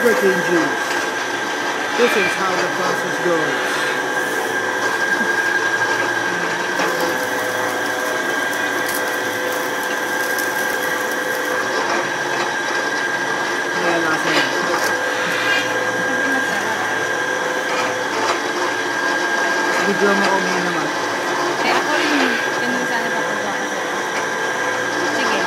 sugarcane juice. This is how the process goes. Ayan, lasa niya. Video mo ako muna naman. Eh, ako rin. Ganun sana papunta ako sa'yo. Sige.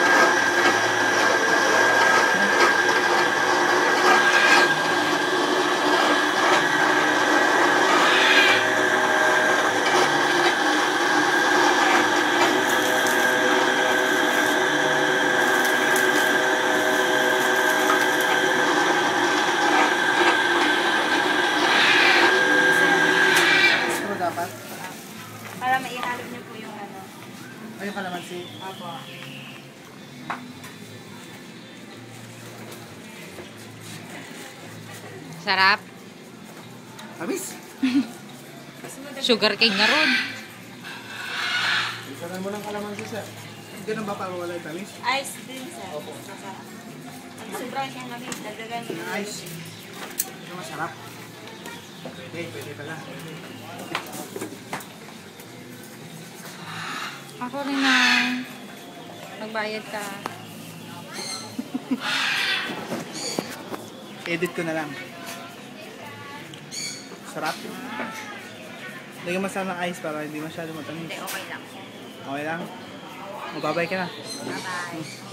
Para maihalog niyo po yung ano. Ay, yung kalamansi. Apo. Sarap. Tamis. Sugar cane na ron. Isaran mo ng kalamansi, sir. Ganun ba para wala yung tamis? Ice din, sir. Opo. Masarap. Pag sobrang siyang lamig, dagdagan niyo. Ice. Ito masarap. Okay, pwede pala. Ako rin na. Magbayad ka. Edit ko na lang. Sarap. Lagyan mo sana ng ice para hindi masyado matamis. Hindi, okay lang. Okay lang? Mababay ka na. Bye-bye.